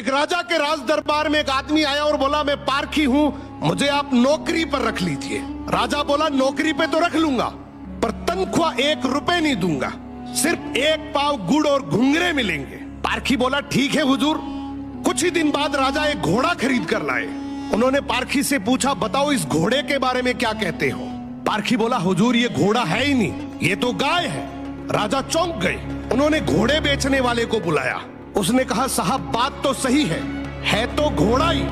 एक राजा के राज दरबार में एक आदमी आया और बोला, मैं पारखी हूं, मुझे आप नौकरी पर रख लीजिए। राजा बोला, नौकरी पे तो रख लूंगा, पर तनख्वाह 1 रुपए नहीं दूंगा, सिर्फ 1 पाव गुड़ और घुंघरे मिलेंगे। पारखी बोला, ठीक है हुजूर। कुछ ही दिन बाद राजा एक घोड़ा खरीद कर लाए। उन्होंने पारखी से पूछा, बताओ इस घोड़े के बारे में क्या कहते हो। पारखी बोला, हुजूर ये घोड़ा है ही नहीं, ये तो गाय है। राजा चौंक गए। उन्होंने घोड़े बेचने वाले को बुलाया। उसने कहा, साहब बात तो सही है तो घोड़ा ही,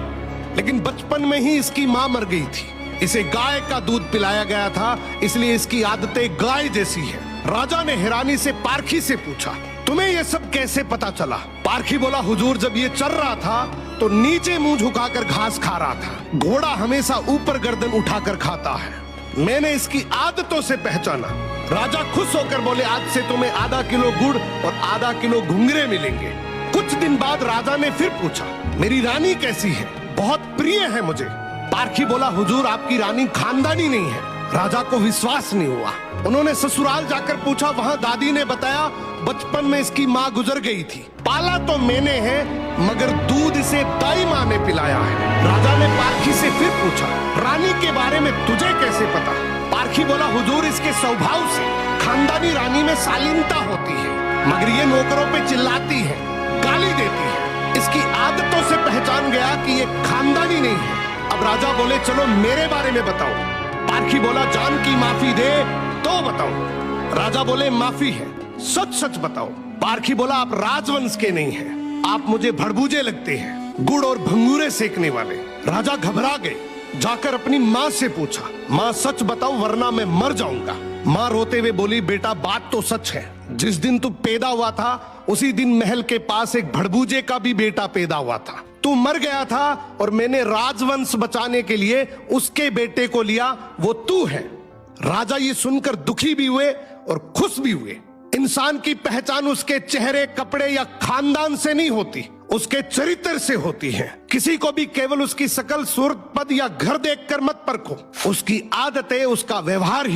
लेकिन बचपन में ही इसकी मां मर गई थी, इसे गाय का दूध पिलाया गया था, इसलिए इसकी आदतें गाय जैसी है। राजा ने हैरानी से पारखी से पूछा, तुम्हें ये सब कैसे पता चला। पारखी बोला, हुजूर जब ये चल रहा था तो नीचे मुंह झुकाकर घास खा रहा था, घोड़ा हमेशा ऊपर गर्दन उठाकर खाता है, मैंने इसकी आदतों से पहचाना। राजा खुश होकर बोले, आज से तुम्हें आधा किलो गुड़ और आधा किलो घुंघरे मिलेंगे। कुछ दिन बाद राजा ने फिर पूछा, मेरी रानी कैसी है, बहुत प्रिय है मुझे। पारखी बोला, हुजूर आपकी रानी खानदानी नहीं है। राजा को विश्वास नहीं हुआ। उन्होंने ससुराल जाकर पूछा, वहां दादी ने बताया, बचपन में इसकी माँ गुजर गई थी, पाला तो मैंने है मगर दूध इसे दाई माँ ने पिलाया है। राजा ने पारखी से फिर पूछा, रानी के बारे में तुझे कैसे पता। पारखी बोला, हुजूर इसके स्वभाव से खानदानी रानी में शालीनता होती है, मगर ये नौकरों पे चिल्लाती है, गाली देती है, इसकी आदतों से पहचान गया कि ये खानदानी नहीं है। अब राजा बोले, चलो मेरे बारे में बताओ। पारखी बोला, जान की माफी दे तो बताओ। राजा बोले, माफी है, सच सच बताओ। पारखी बोला, आप राजवंश के नहीं हैं, आप मुझे भड़बूजे लगते हैं, गुड़ और भंगूरे सेकने वाले। राजा घबरा गए। जाकर अपनी माँ से पूछा, माँ सच बताओ वरना मैं मर जाऊंगा। माँ रोते हुए बोली, बेटा बात तो सच है, जिस दिन तू पैदा हुआ था उसी दिन महल के पास एक भड़बूजे का भी बेटा पैदा हुआ था, तू मर गया था और मैंने राजवंश बचाने के लिए उसके बेटे को लिया, वो तू है। राजा ये सुनकर दुखी भी हुए और खुश भी हुए। इंसान की पहचान उसके चेहरे, कपड़े या खानदान से नहीं होती, उसके चरित्र से होती है। किसी को भी केवल उसकी शकल, सूरत, पद या घर देखकर मत परखो, उसकी आदतें, उसका व्यवहार ही